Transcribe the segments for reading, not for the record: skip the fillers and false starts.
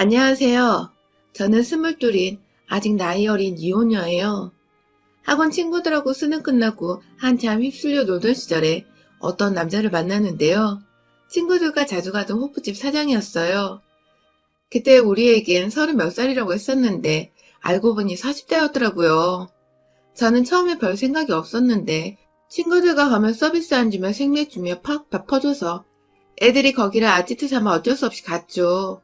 안녕하세요. 저는 22인 아직 나이 어린 이혼녀예요. 학원 친구들하고 수능 끝나고 한참 휩쓸려 놀던 시절에 어떤 남자를 만났는데요. 친구들과 자주 가던 호프집 사장이었어요. 그때 우리에겐 30 몇 살이라고 했었는데 알고 보니 40대였더라고요. 저는 처음에 별 생각이 없었는데 친구들과 가면 서비스 안 주면 생맥 주며 팍 퍼줘서 애들이 거기를 아지트 삼아 어쩔 수 없이 갔죠.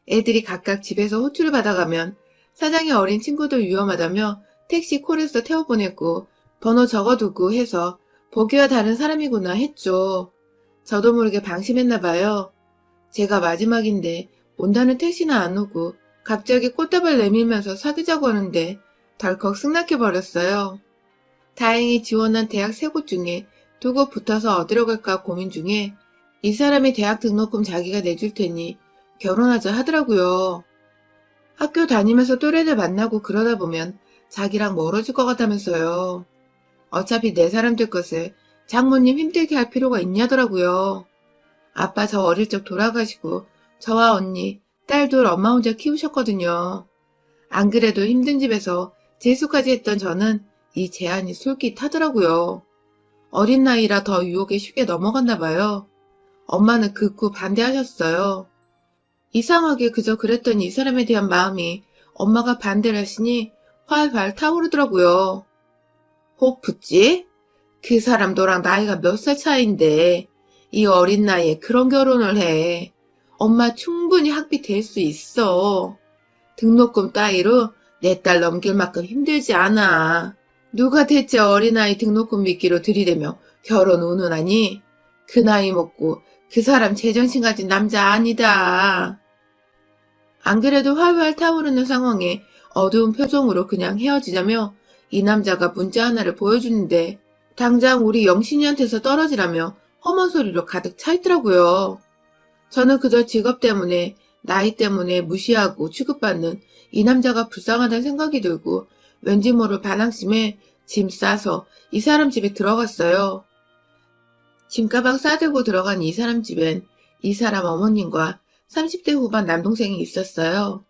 애들이 각각 집에서 호출을 받아가면 사장이 어린 친구들 위험하다며 택시 콜에서 태워보냈고 번호 적어두고 해서 보기와 다른 사람이구나 했죠. 저도 모르게 방심했나봐요. 제가 마지막인데 온다는 택시는 안 오고 갑자기 꽃다발 내밀면서 사귀자고 하는데 덜컥 승낙해버렸어요. 다행히 지원한 대학 세 곳 중에 두 곳 붙어서 어디로 갈까 고민 중에 이 사람이 대학 등록금 자기가 내줄 테니 결혼하자 하더라고요. 학교 다니면서 또래들 만나고 그러다 보면 자기랑 멀어질 것 같다면서요. 어차피 내 사람 될 것을 장모님 힘들게 할 필요가 있냐더라고요. 아빠 저 어릴 적 돌아가시고 저와 언니, 딸 둘 엄마 혼자 키우셨거든요. 안 그래도 힘든 집에서 재수까지 했던 저는 이 제안이 솔깃하더라고요. 어린 나이라 더 유혹에 쉽게 넘어갔나 봐요. 엄마는 극구 반대하셨어요. 이상하게 그저 그랬더니 이 사람에 대한 마음이 엄마가 반대를 하시니 활활 타오르더라고요. 호프지? 그 사람 너랑 나이가 몇 살 차이인데 이 어린 나이에 그런 결혼을 해. 엄마 충분히 학비 될 수 있어. 등록금 따위로 내 딸 넘길 만큼 힘들지 않아. 누가 대체 어린아이 등록금 미끼로 들이대며 결혼 운운하니? 그 나이 먹고 그 사람 제정신 가진 남자 아니다. 안 그래도 활활 타오르는 상황에 어두운 표정으로 그냥 헤어지자며 이 남자가 문자 하나를 보여주는데 당장 우리 영신이한테서 떨어지라며 험한 소리로 가득 차 있더라고요. 저는 그저 직업 때문에 나이 때문에 무시하고 취급받는 이 남자가 불쌍하다는 생각이 들고 왠지 모를 반항심에 짐 싸서 이 사람 집에 들어갔어요. 짐가방 싸들고 들어간 이 사람 집엔 이 사람 어머님과 30대 후반 남동생이 있었어요.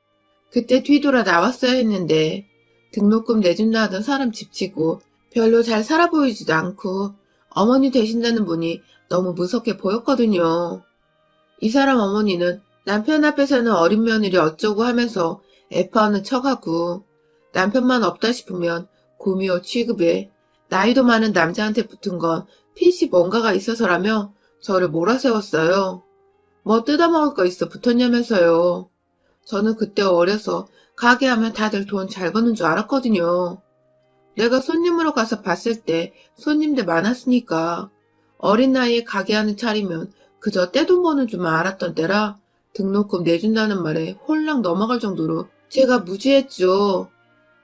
그때 뒤돌아 나왔어야 했는데 등록금 내준다 하던 사람 집치고 별로 잘 살아 보이지도 않고 어머니 되신다는 분이 너무 무섭게 보였거든요. 이 사람 어머니는 남편 앞에서는 어린 며느리 어쩌고 하면서 애퍼하는 척하고 남편만 없다 싶으면 구미호 취급에 나이도 많은 남자한테 붙은 건 필시 뭔가가 있어서라며 저를 몰아세웠어요. 뭐 뜯어먹을 거 있어 붙었냐면서요. 저는 그때 어려서 가게 하면 다들 돈 잘 버는 줄 알았거든요. 내가 손님으로 가서 봤을 때 손님들 많았으니까 어린 나이에 가게 하는 차리면 그저 떼돈 버는 줄만 알았던 때라 등록금 내준다는 말에 홀랑 넘어갈 정도로 제가 무지했죠.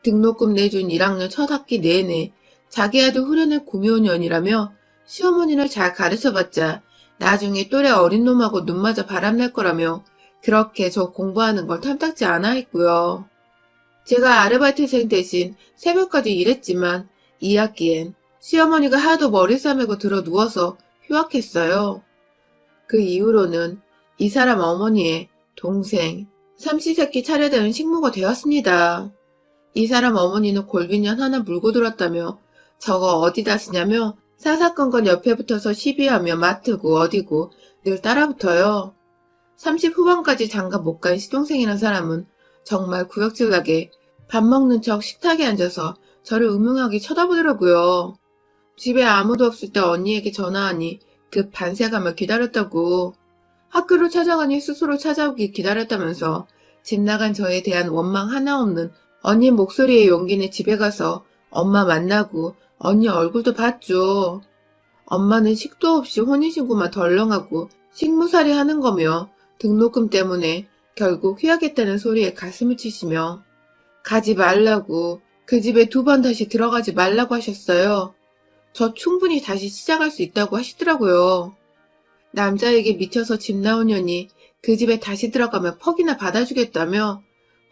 등록금 내준 1학년 첫 학기 내내 자기 아들 후련의 구미호년이라며 시어머니를 잘 가르쳐봤자 나중에 또래 어린 놈하고 눈 맞아 바람날 거라며 그렇게 저 공부하는 걸 탐탁지 않아 했고요. 제가 아르바이트생 대신 새벽까지 일했지만 2학기엔 시어머니가 하도 머리 싸매고 들어 누워서 휴학했어요. 그 이후로는 이 사람 어머니의 동생, 삼시세끼 차려대는 식모가 되었습니다. 이 사람 어머니는 골빈년 하나 물고 들었다며 저거 어디다 쓰냐며 사사건건 옆에 붙어서 시비하며 맡고 어디고 늘 따라붙어요. 30 후반까지 장가 못 간 시동생이란 사람은 정말 구역질나게 밥 먹는 척 식탁에 앉아서 저를 음흉하게 쳐다보더라고요. 집에 아무도 없을 때 언니에게 전화하니 급 반색하며 기다렸다고. 학교로 찾아가니 스스로 찾아오길 기다렸다면서 집 나간 저에 대한 원망 하나 없는 언니 목소리에 용기 내 집에 가서 엄마 만나고 언니 얼굴도 봤죠. 엄마는 식도 없이 혼인신고만 덜렁하고 식무살이 하는 거며 등록금 때문에 결국 휴학했다는 소리에 가슴을 치시며 가지 말라고 그 집에 2번 다시 들어가지 말라고 하셨어요. 저 충분히 다시 시작할 수 있다고 하시더라고요. 남자에게 미쳐서 집 나온 년이 그 집에 다시 들어가면 퍽이나 받아주겠다며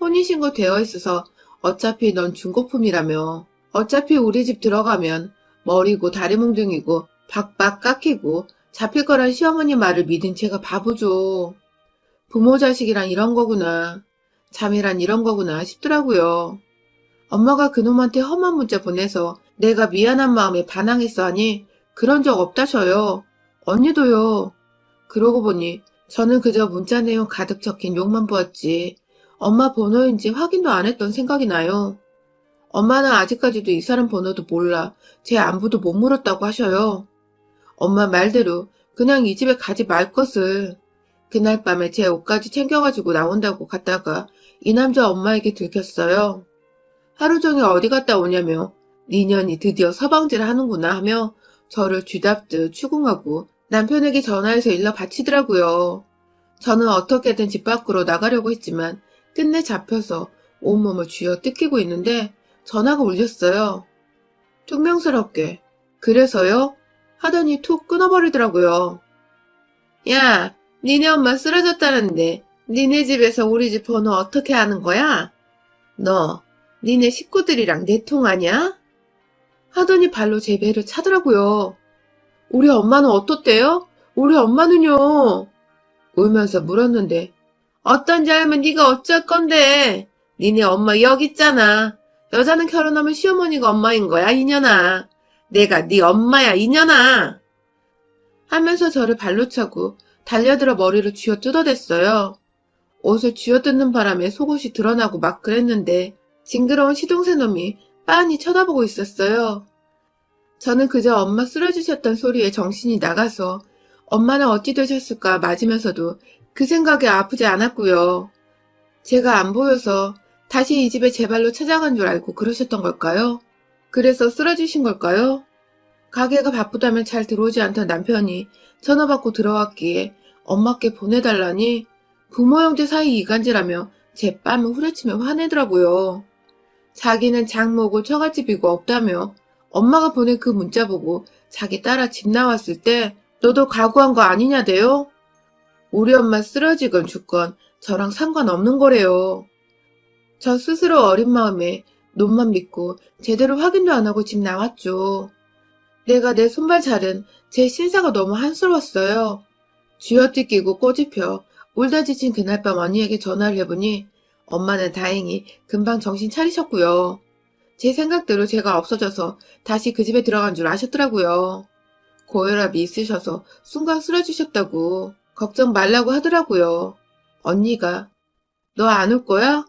혼인신고 되어 있어서 어차피 넌 중고품이라며 어차피 우리 집 들어가면 머리고 다리 몽둥이고 박박 깎이고 잡힐 거란 시어머니 말을 믿은 제가 바보죠. 부모 자식이란 이런 거구나. 잠이란 이런 거구나 싶더라고요. 엄마가 그놈한테 험한 문자 보내서 내가 미안한 마음에 반항했어 하니 그런 적 없다셔요. 언니도요. 그러고 보니 저는 그저 문자 내용 가득 적힌 욕만 보았지 엄마 번호인지 확인도 안 했던 생각이 나요. 엄마는 아직까지도 이 사람 번호도 몰라 제 안부도 못 물었다고 하셔요. 엄마 말대로 그냥 이 집에 가지 말 것을. 그날 밤에 제 옷까지 챙겨가지고 나온다고 갔다가 이 남자 엄마에게 들켰어요. 하루 종일 어디 갔다 오냐며 네 년이 드디어 서방질 하는구나 하며 저를 쥐잡듯 추궁하고 남편에게 전화해서 일러 바치더라고요. 저는 어떻게든 집 밖으로 나가려고 했지만 끝내 잡혀서 온몸을 쥐어 뜯기고 있는데 전화가 울렸어요. 퉁명스럽게 그래서요? 하더니 툭 끊어버리더라고요. 야, 니네 엄마 쓰러졌다는데 니네 집에서 우리 집 번호 어떻게 아는 거야? 너 니네 식구들이랑 내통하냐? 하더니 발로 제 배를 차더라고요. 우리 엄마는 어떻대요? 우리 엄마는요. 울면서 물었는데 어떤지 알면 네가 어쩔 건데. 니네 엄마 여기 있잖아. 여자는 결혼하면 시어머니가 엄마인 거야 이년아. 내가 네 엄마야 이년아. 하면서 저를 발로 차고 달려들어 머리를 쥐어 뜯어댔어요. 옷을 쥐어뜯는 바람에 속옷이 드러나고 막 그랬는데 징그러운 시동생 놈이 빤히 쳐다보고 있었어요. 저는 그저 엄마 쓰러지셨던 소리에 정신이 나가서 엄마는 어찌 되셨을까 맞으면서도 그 생각에 아프지 않았고요. 제가 안 보여서 다시 이 집에 제 발로 찾아간 줄 알고 그러셨던 걸까요? 그래서 쓰러지신 걸까요? 가게가 바쁘다면 잘 들어오지 않던 남편이 전화 받고 들어왔기에 엄마께 보내달라니 부모 형제 사이 이간질하며 제 뺨을 후려치며 화내더라고요. 자기는 장모고 처갓집이고 없다며 엄마가 보낸 그 문자 보고 자기 따라 집 나왔을 때 너도 각오한 거 아니냐대요? 우리 엄마 쓰러지건 죽건 저랑 상관없는 거래요. 저 스스로 어린 마음에 놈만 믿고 제대로 확인도 안 하고 집 나왔죠. 내가 내 손발 자른 제 신사가 너무 한스러웠어요. 쥐어뜯기고 꼬집혀 울다 지친 그날 밤 언니에게 전화를 해보니 엄마는 다행히 금방 정신 차리셨고요. 제 생각대로 제가 없어져서 다시 그 집에 들어간 줄 아셨더라고요. 고혈압이 있으셔서 순간 쓰러지셨다고 걱정 말라고 하더라고요. 언니가 너 안 올 거야?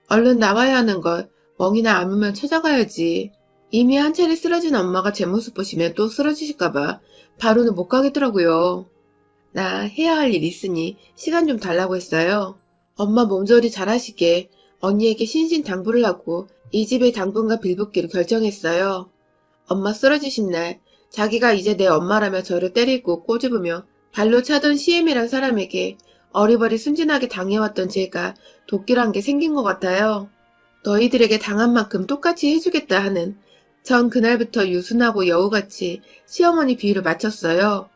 얼른 나와야 하는 걸 멍이나 안 오면 찾아가야지. 이미 한 차례 쓰러진 엄마가 제 모습 보시면 또 쓰러지실까봐 바로는 못 가겠더라고요. 나 해야 할 일 있으니 시간 좀 달라고 했어요. 엄마 몸조리 잘하시게 언니에게 신신당부를 하고 이 집에 당분간 빌붙기로 결정했어요. 엄마 쓰러지신 날 자기가 이제 내 엄마라며 저를 때리고 꼬집으며 발로 차던 CM이란 사람에게 어리버리 순진하게 당해왔던 제가 도끼란 게 생긴 것 같아요. 너희들에게 당한 만큼 똑같이 해주겠다 하는 전 그날부터 유순하고 여우같이 시어머니 비유를 맞췄어요.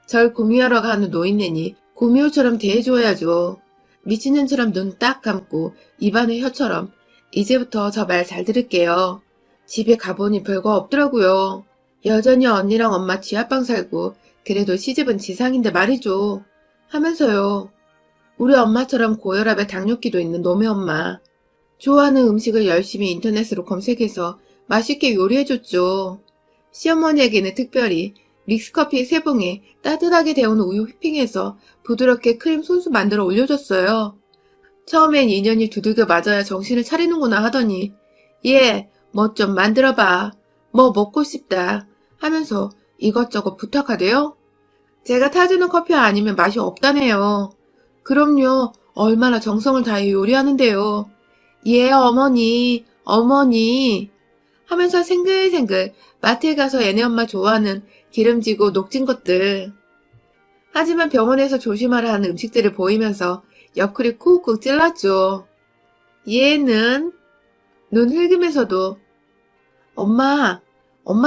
절 구미하러 가는 노인네니 구미호처럼 대해줘야죠. 미친년처럼 눈 딱 감고 입안에 혀처럼 이제부터 저 말 잘 들을게요. 집에 가보니 별거 없더라고요. 여전히 언니랑 엄마 지하방 살고 그래도 시집은 지상인데 말이죠. 하면서요. 우리 엄마처럼 고혈압에 당뇨기도 있는 놈의 엄마. 좋아하는 음식을 열심히 인터넷으로 검색해서 맛있게 요리해줬죠. 시어머니에게는 특별히 믹스커피 3봉에 따뜻하게 데운 우유 휘핑해서 부드럽게 크림 손수 만들어 올려줬어요. 처음엔 인연이 두들겨 맞아야 정신을 차리는구나 하더니 얘, 뭐 좀 만들어봐. 뭐 먹고 싶다. 하면서 이것저것 부탁하대요. 제가 타주는 커피 아니면 맛이 없다네요. 그럼요. 얼마나 정성을 다해 요리하는데요. 예, 어머니, 어머니. 하면서 생글생글 마트에 가서 얘네 엄마 좋아하는 기름지고 녹진 것들. 하지만 병원에서 조심하라 하는 음식들을 보이면서 옆구리 쿡쿡 찔렀죠. 얘는 눈 흘기면서도 엄마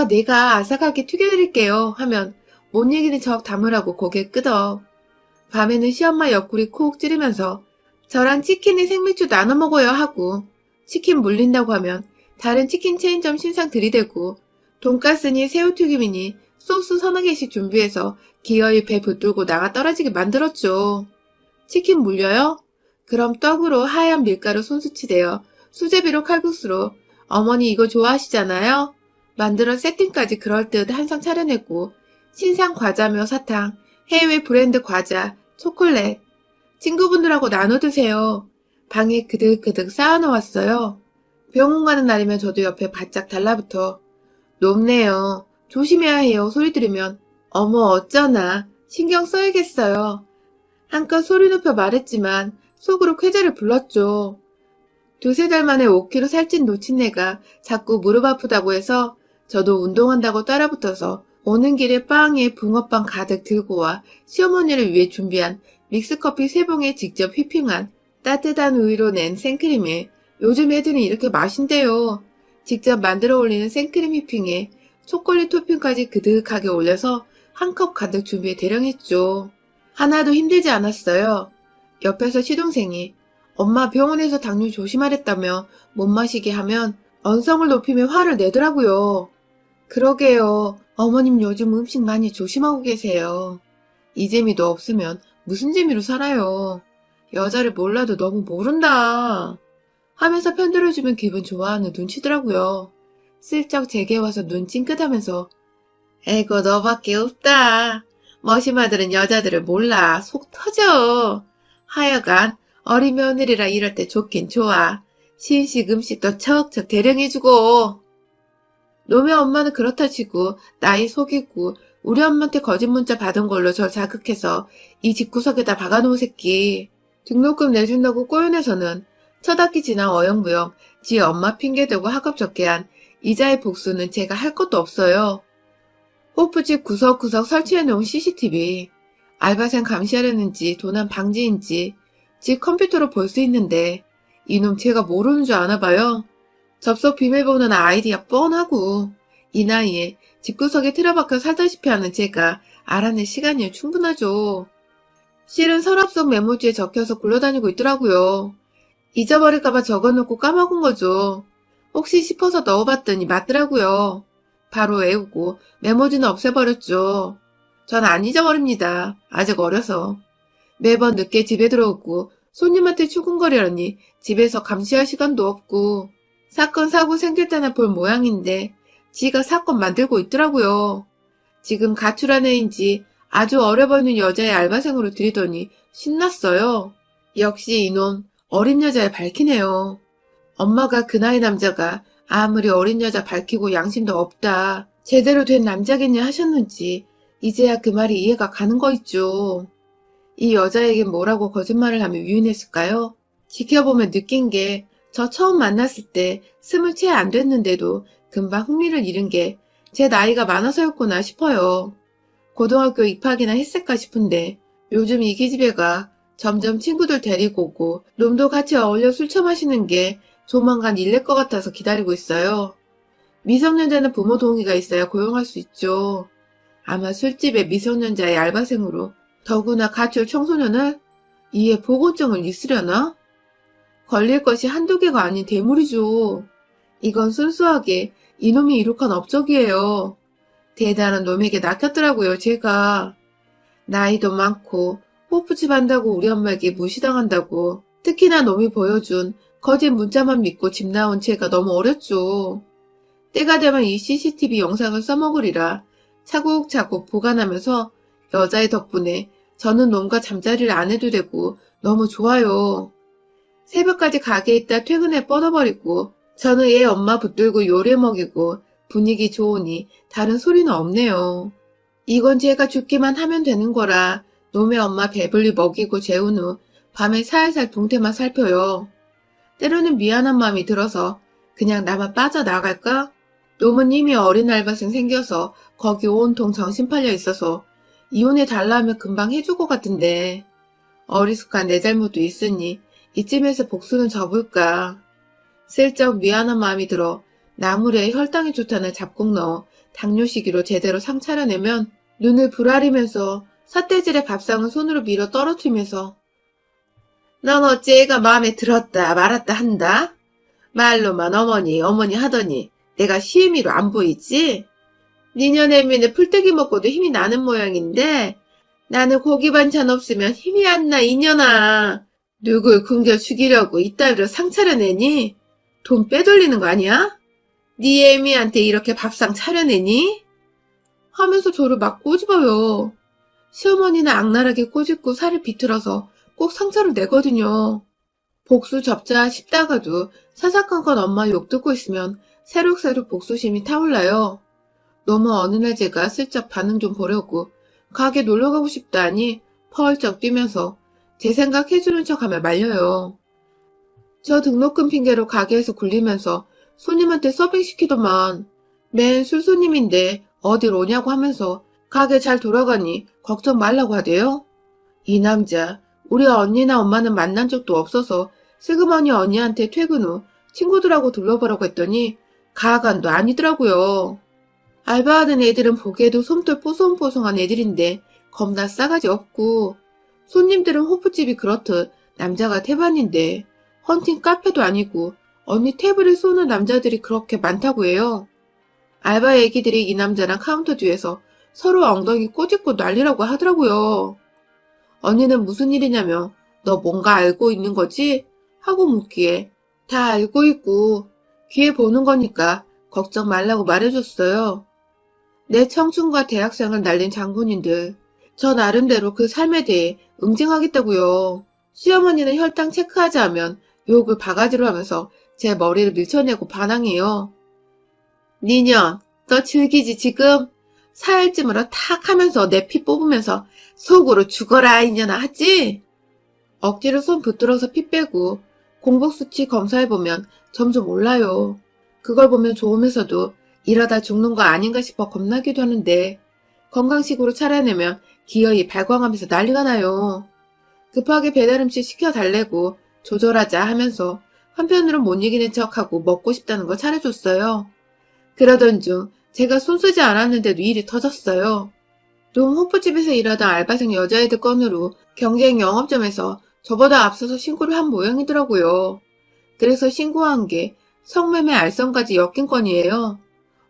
내가 아삭하게 튀겨드릴게요 하면 못 이기는 척 담으라고 고개 끄덕. 밤에는 시엄마 옆구리 콕 찌르면서 저랑 치킨에 생맥주 나눠 먹어요 하고 치킨 물린다고 하면 다른 치킨 체인점 신상 들이대고 돈가스니 새우튀김이니 소스 서너 개씩 준비해서 기어이 배 붙들고 나가 떨어지게 만들었죠. 치킨 물려요? 그럼 떡으로 하얀 밀가루 손수치대요. 수제비로 칼국수로. 어머니 이거 좋아하시잖아요? 만들어 세팅까지 그럴듯 한상 차려냈고 신상 과자며 사탕, 해외 브랜드 과자, 초콜릿. 친구분들하고 나눠 드세요. 방에 그득그득 쌓아놓았어요. 병원 가는 날이면 저도 옆에 바짝 달라붙어. 높네요. 조심해야 해요. 소리 들으면. 어머 어쩌나. 신경 써야겠어요. 한껏 소리 높여 말했지만 속으로 쾌재를 불렀죠. 두세 달 만에 5kg 살찐 노친네가 자꾸 무릎 아프다고 해서 저도 운동한다고 따라붙어서 오는 길에 빵에 붕어빵 가득 들고 와 시어머니를 위해 준비한 믹스커피 3봉에 직접 휘핑한 따뜻한 우유로 낸 생크림에 요즘 애들은 이렇게 마신대요. 직접 만들어 올리는 생크림 휘핑에 초콜릿 토핑까지 그득하게 올려서 한 컵 가득 준비해 대령했죠. 하나도 힘들지 않았어요. 옆에서 시동생이 엄마 병원에서 당뇨 조심하랬다며 못 마시게 하면 언성을 높이며 화를 내더라고요. 그러게요. 어머님 요즘 음식 많이 조심하고 계세요. 이 재미도 없으면 무슨 재미로 살아요. 여자를 몰라도 너무 모른다. 하면서 편들어주면 기분 좋아하는 눈치더라고요. 슬쩍 제게 와서 눈 찡긋하면서 에고 너밖에 없다. 머시마들은 여자들을 몰라. 속 터져. 하여간 어린 며느리라 이럴 때 좋긴 좋아. 신식 음식도 척척 대령해주고. 놈의 엄마는 그렇다 치고 나이 속이고 우리 엄마한테 거짓 문자 받은 걸로 절 자극해서 이 집구석에다 박아놓은 새끼. 등록금 내준다고 꼬여내서는 첫 학기 지나 어영부영 지 엄마 핑계대고 학업 적게 한 이자의 복수는 제가 할 것도 없어요. 호프집 구석구석 설치해놓은 CCTV. 알바생 감시하려는지 도난 방지인지 집 컴퓨터로 볼 수 있는데 이놈 제가 모르는 줄 아나 봐요. 접속 비밀번호나 아이디야 뻔하고 이 나이에 집구석에 틀어박혀 살다시피 하는 제가 알아낼 시간이 충분하죠. 실은 서랍 속 메모지에 적혀서 굴러다니고 있더라고요. 잊어버릴까봐 적어놓고 까먹은 거죠. 혹시 싶어서 넣어봤더니 맞더라고요. 바로 외우고 메모지는 없애버렸죠. 전 안 잊어버립니다. 아직 어려서. 매번 늦게 집에 들어오고 손님한테 출근거리려니 집에서 감시할 시간도 없고 사건 사고 생길 때나 볼 모양인데 지가 사건 만들고 있더라고요. 지금 가출한 애인지 아주 어려 보이는 여자의 알바생으로 들이더니 신났어요. 역시 이놈 어린 여자에 밝히네요. 엄마가 그 나이 남자가 아무리 어린 여자 밝히고 양심도 없다. 제대로 된 남자겠냐 하셨는지 이제야 그 말이 이해가 가는 거 있죠. 이 여자에겐 뭐라고 거짓말을 하며 유인했을까요? 지켜보면 느낀 게 저 처음 만났을 때 20 채 안 됐는데도 금방 흥미를 잃은 게 제 나이가 많아서였구나 싶어요. 고등학교 입학이나 했을까 싶은데 요즘 이 기집애가 점점 친구들 데리고 오고 놈도 같이 어울려 술 처마시는 게 조만간 일낼 것 같아서 기다리고 있어요. 미성년자는 부모 동의가 있어야 고용할 수 있죠. 아마 술집에 미성년자의 알바생으로 더구나 가출 청소년을 이에 보고증을 있으려나? 걸릴 것이 한두 개가 아닌 대물이죠. 이건 순수하게 이놈이 이룩한 업적이에요. 대단한 놈에게 낚였더라고요, 제가. 나이도 많고 호프집 한다고 우리 엄마에게 무시당한다고 특히나 놈이 보여준 거짓 문자만 믿고 집 나온 제가 너무 어렸죠. 때가 되면 이 CCTV 영상을 써먹으리라 차곡차곡 보관하면서 여자의 덕분에 저는 놈과 잠자리를 안 해도 되고 너무 좋아요. 새벽까지 가게에 있다 퇴근해 뻗어버리고 저는 얘 엄마 붙들고 요리 먹이고 분위기 좋으니 다른 소리는 없네요. 이건 제가 죽기만 하면 되는 거라 놈의 엄마 배불리 먹이고 재운 후 밤에 살살 동태만 살펴요. 때로는 미안한 마음이 들어서 그냥 나만 빠져나갈까? 놈은 이미 어린 알바생 생겨서 거기 온통 정신 팔려 있어서 이혼해달라 하면 금방 해줄 것 같은데 어리숙한 내 잘못도 있으니 이쯤에서 복수는 접을까. 슬쩍 미안한 마음이 들어 나물에 혈당이 좋다는 잡곡 넣어 당뇨시기로 제대로 상 차려내면 눈을 부라리면서 삿대질의 밥상을 손으로 밀어 떨어뜨리면서 넌 어찌 애가 마음에 들었다 말았다 한다? 말로만 어머니 하더니 내가 시애미로 안 보이지? 니년 애미는 풀떼기 먹고도 힘이 나는 모양인데 나는 고기 반찬 없으면 힘이 안 나 이년아. 누굴 굶겨 죽이려고 이따위로 상 차려내니? 돈 빼돌리는 거 아니야? 네 애미한테 이렇게 밥상 차려내니? 하면서 저를 막 꼬집어요. 시어머니는 악랄하게 꼬집고 살을 비틀어서 꼭 상처를 내거든요. 복수 접자 싶다가도 사사건건 엄마 욕 듣고 있으면 새록새록 복수심이 타올라요. 너무 어느 날 제가 슬쩍 반응 좀 보려고 가게 놀러가고 싶다니 펄쩍 뛰면서 제 생각 해주는 척하며 말려요. 저 등록금 핑계로 가게에서 굴리면서 손님한테 서빙시키더만 맨 술손님인데 어딜 오냐고 하면서 가게 잘 돌아가니 걱정 말라고 하대요. 이 남자 우리 언니나 엄마는 만난 적도 없어서 슬그머니 언니한테 퇴근 후 친구들하고 둘러보라고 했더니 가관도 아니더라고요. 알바하는 애들은 보기에도 솜털 뽀송뽀송한 애들인데 겁나 싸가지 없고 손님들은 호프집이 그렇듯 남자가 태반인데 헌팅 카페도 아니고 언니 테이블에 쏘는 남자들이 그렇게 많다고 해요. 알바 애기들이 이 남자랑 카운터 뒤에서 서로 엉덩이 꼬집고 난리라고 하더라고요. 언니는 무슨 일이냐며 너 뭔가 알고 있는 거지? 하고 묻기에 다 알고 있고 귀에 보는 거니까 걱정 말라고 말해줬어요. 내 청춘과 대학생을 날린 장본인들 저 나름대로 그 삶에 대해 응징하겠다고요. 시어머니는 혈당 체크하자 하면 욕을 바가지로 하면서 제 머리를 밀쳐내고 반항해요. 니년 너 즐기지 지금? 살찜으로 탁 하면서 내 피 뽑으면서 속으로 죽어라 이년아 하지? 억지로 손 붙들어서 피 빼고 공복수치 검사해보면 점점 올라요. 그걸 보면 좋으면서도 이러다 죽는 거 아닌가 싶어 겁나기도 하는데 건강식으로 차려내면 기어이 발광하면서 난리가 나요. 급하게 배달음식 시켜달래고 조절하자 하면서 한편으론 못 이기는 척하고 먹고 싶다는 걸 차려줬어요. 그러던 중 제가 손쓰지 않았는데도 일이 터졌어요. 동 호프집에서 일하던 알바생 여자애들 건으로 경쟁 영업점에서 저보다 앞서서 신고를 한 모양이더라고요. 그래서 신고한 게 성매매 알선까지 엮인 건이에요.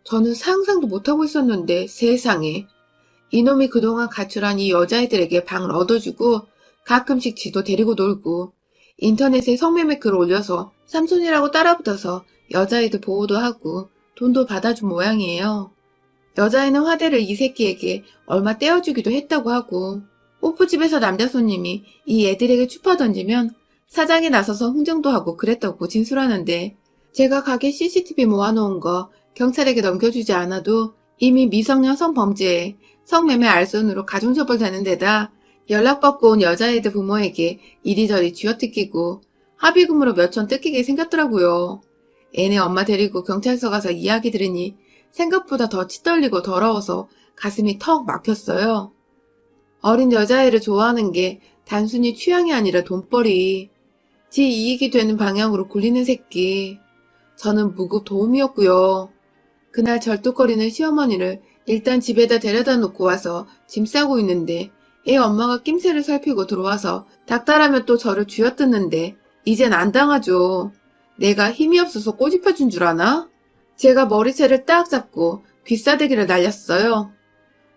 저는 상상도 못하고 있었는데 세상에. 이놈이 그동안 가출한 이 여자애들에게 방을 얻어주고 가끔씩 지도 데리고 놀고 인터넷에 성매매 글을 올려서 삼촌이라고 따라붙어서 여자애들 보호도 하고 돈도 받아준 모양이에요. 여자애는 화대를 이 새끼에게 얼마 떼어주기도 했다고 하고 호프집에서 남자 손님이 이 애들에게 추파 던지면 사장이 나서서 흥정도 하고 그랬다고 진술하는데 제가 가게 CCTV 모아놓은 거 경찰에게 넘겨주지 않아도 이미 미성년 성범죄에 성매매 알선으로 가중처벌되는 데다 연락받고 온 여자애들 부모에게 이리저리 쥐어뜯기고 합의금으로 몇천 뜯기게 생겼더라고요. 애네 엄마 데리고 경찰서 가서 이야기 들으니 생각보다 더 치떨리고 더러워서 가슴이 턱 막혔어요. 어린 여자애를 좋아하는 게 단순히 취향이 아니라 돈벌이. 지 이익이 되는 방향으로 굴리는 새끼. 저는 무급 도움이었고요. 그날 절뚝거리는 시어머니를 일단 집에다 데려다 놓고 와서 짐 싸고 있는데 애 엄마가 낌새를 살피고 들어와서 닥달하며 또 저를 쥐어뜯는데 이젠 안 당하죠. 내가 힘이 없어서 꼬집혀준 줄 아나? 제가 머리채를 딱 잡고 귀싸대기를 날렸어요.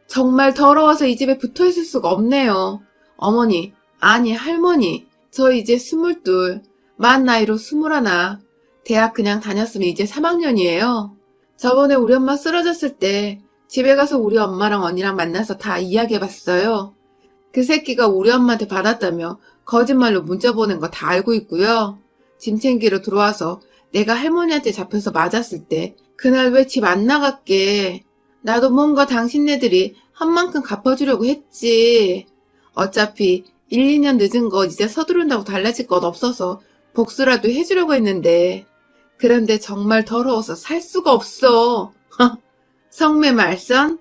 정말 더러워서 이 집에 붙어있을 수가 없네요. 어머니, 아니 할머니, 저 이제 22, 만 나이로 21, 대학 그냥 다녔으면 이제 3학년이에요. 저번에 우리 엄마 쓰러졌을 때 집에 가서 우리 엄마랑 언니랑 만나서 다 이야기해봤어요. 그 새끼가 우리 엄마한테 받았다며 거짓말로 문자 보낸 거 다 알고 있고요. 짐 챙기러 들어와서 내가 할머니한테 잡혀서 맞았을 때 그날 왜 집 안 나갔게. 나도 뭔가 당신네들이 한 만큼 갚아주려고 했지. 어차피 1, 2년 늦은 거 이제 서두른다고 달라질 것 없어서 복수라도 해주려고 했는데 그런데 정말 더러워서 살 수가 없어. 성매 말선?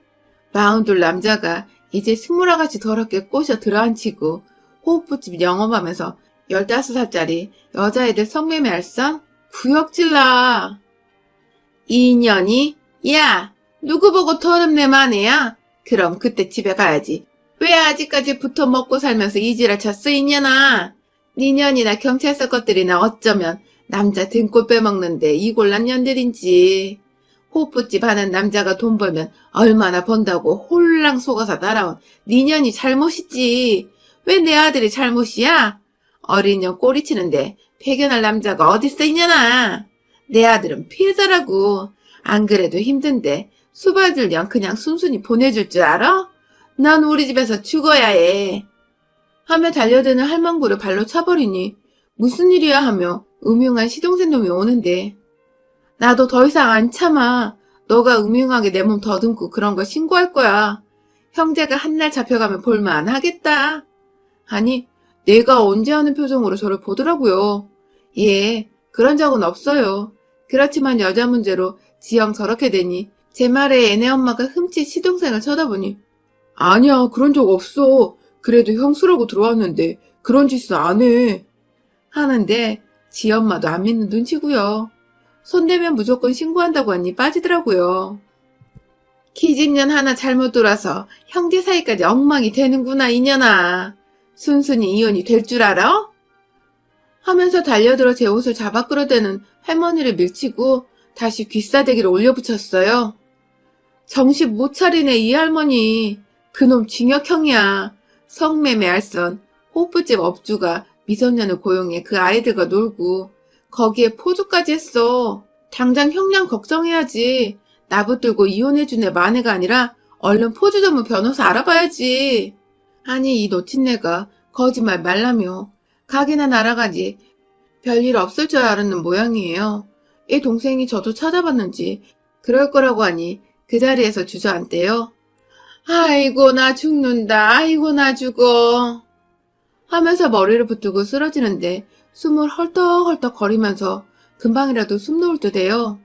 42 남자가 이제 20아가씨 더럽게 꼬셔 들어앉히고 호프집 영업하면서 15살짜리 여자애들 성매매 알선? 구역질나. 2년이? 야, 누구 보고 더럽네만 애야? 그럼 그때 집에 가야지. 왜 아직까지 붙어 먹고 살면서 이지랄 쳤어 이년아? 니년이나 경찰서 것들이나 어쩌면 남자 등골 빼먹는데 이골란 년들인지. 호프집 하는 남자가 돈 벌면 얼마나 번다고 홀랑 속아서 날아온 니년이 잘못이지. 왜 내 아들이 잘못이야? 어린 년 꼬리치는데 패견할 남자가 어딨어 이년아. 내 아들은 피해자라고. 안 그래도 힘든데 수발들령 그냥 순순히 보내줄 줄 알아? 난 우리 집에서 죽어야 해. 하며 달려드는 할망구를 발로 차버리니 무슨 일이야 하며 음흉한 시동생 놈이 오는데 나도 더 이상 안 참아. 너가 음흉하게 내 몸 더듬고 그런 거 신고할 거야. 형제가 한날 잡혀가면 볼만 하겠다. 아니 내가 언제 하는 표정으로 저를 보더라고요. 예, 그런 적은 없어요. 그렇지만 여자 문제로 지영 저렇게 되니 제 말에 애네 엄마가 흠칫 시동생을 쳐다보니 아니야 그런 적 없어. 그래도 형수라고 들어왔는데 그런 짓은 안 해. 하는데 지 엄마도 안 믿는 눈치고요. 손대면 무조건 신고한다고 하니 빠지더라고요. 기집년 하나 잘못 돌아서 형제 사이까지 엉망이 되는구나 이년아. 순순히 이혼이 될 줄 알아? 하면서 달려들어 제 옷을 잡아 끌어대는 할머니를 밀치고 다시 귀싸대기를 올려붙였어요. 정신 못 차리네 이 할머니. 그놈 징역형이야. 성매매 알선 호프집 업주가 미성년을 고용해 그 아이들과 놀고 거기에 포주까지 했어. 당장 형량 걱정해야지. 나붙들고 이혼해준 애 만회가 아니라 얼른 포주 전문 변호사 알아봐야지. 아니 이 놓친내가 거짓말 말라며 가게나 날아가지 별일 없을 줄 알았는 모양이에요. 이 동생이 저도 찾아봤는지 그럴 거라고 하니 그 자리에서 주저앉대요. 아이고 나 죽는다. 아이고 나 죽어. 하면서 머리를 붙들고 쓰러지는데 숨을 헐떡헐떡 거리면서 금방이라도 숨 놓을 듯해요.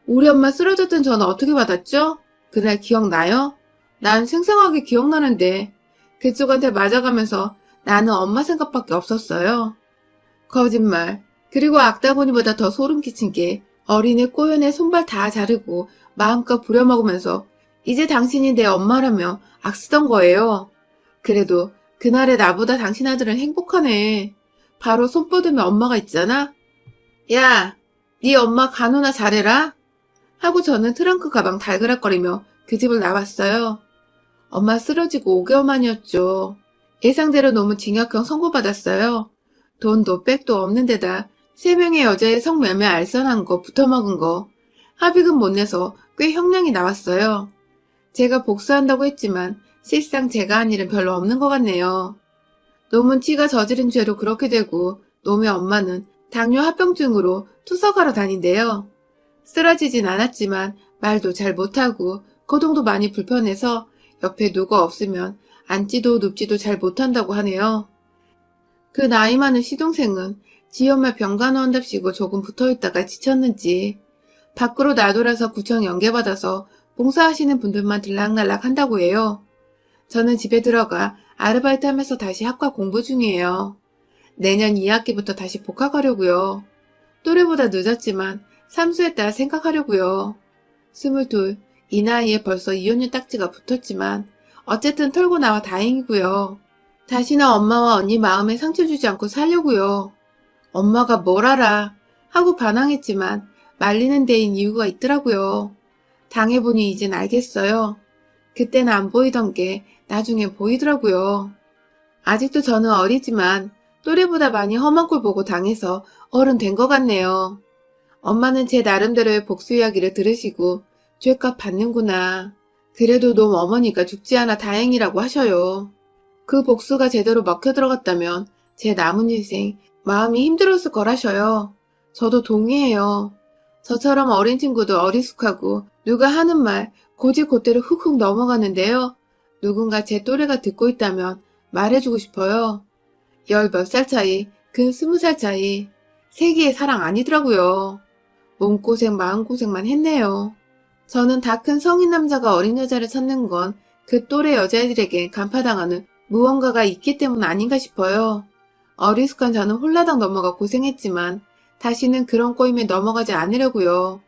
우리 엄마 쓰러졌던 저는 어떻게 받았죠? 그날 기억나요? 난 생생하게 기억나는데 그쪽한테 맞아가면서 나는 엄마 생각밖에 없었어요. 거짓말. 그리고 악다구니보다 더 소름 끼친 게 어린애 꼬연에 손발 다 자르고 마음껏 부려먹으면서 이제 당신이 내 엄마라며 악쓰던 거예요. 그래도 그날의 나보다 당신 아들은 행복하네. 바로 손 뻗으면 엄마가 있잖아. 야, 네 엄마 간호나 잘해라. 하고 저는 트렁크 가방 달그락거리며 그 집을 나왔어요. 엄마 쓰러지고 5개월 만이었죠. 예상대로 너무 징역형 선고받았어요. 돈도 백도 없는 데다 3명의 여자의 성매매 알선한 거 붙어먹은 거 합의금 못 내서 꽤 형량이 나왔어요. 제가 복수한다고 했지만 실상 제가 한 일은 별로 없는 것 같네요. 놈은 지가 저지른 죄로 그렇게 되고 놈의 엄마는 당뇨 합병증으로 투석하러 다닌대요. 쓰러지진 않았지만 말도 잘 못하고 거동도 많이 불편해서 옆에 누가 없으면 앉지도 눕지도 잘 못한다고 하네요. 그 나이 많은 시동생은 지 엄마 병간호한답시고 조금 붙어있다가 지쳤는지 밖으로 나돌아서 구청 연계받아서 봉사하시는 분들만 들락날락 한다고 해요. 저는 집에 들어가 아르바이트 하면서 다시 학과 공부 중이에요. 내년 2학기부터 다시 복학하려고요. 또래보다 늦었지만 삼수했다 생각하려고요. 22, 이 나이에 벌써 이혼녀 딱지가 붙었지만 어쨌든 털고 나와 다행이고요. 다시는 엄마와 언니 마음에 상처 주지 않고 살려고요. 엄마가 뭘 알아 하고 반항했지만 말리는 데인 이유가 있더라고요. 당해보니 이젠 알겠어요. 그때는 안 보이던 게 나중에 보이더라고요. 아직도 저는 어리지만 또래보다 많이 험한 꼴 보고 당해서 어른 된 것 같네요. 엄마는 제 나름대로의 복수 이야기를 들으시고 죄값 받는구나. 그래도 놈 어머니가 죽지 않아 다행이라고 하셔요. 그 복수가 제대로 먹혀 들어갔다면 제 남은 인생 마음이 힘들었을 거라셔요. 저도 동의해요. 저처럼 어린 친구도 어리숙하고 누가 하는 말 고지고대로 훅훅 넘어가는데요. 누군가 제 또래가 듣고 있다면 말해주고 싶어요. 10몇 살 차이, 근 20살 차이. 세기의 사랑 아니더라고요. 몸고생 마음고생만 했네요. 저는 다 큰 성인 남자가 어린 여자를 찾는 건 그 또래 여자애들에게 간파당하는 무언가가 있기 때문 아닌가 싶어요. 어리숙한 저는 홀라당 넘어가 고생했지만 다시는 그런 꼬임에 넘어가지 않으려고요.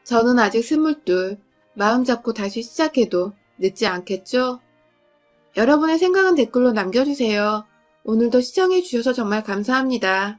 저는 아직 22, 마음 잡고 다시 시작해도 늦지 않겠죠? 여러분의 생각은 댓글로 남겨주세요. 오늘도 시청해주셔서 정말 감사합니다.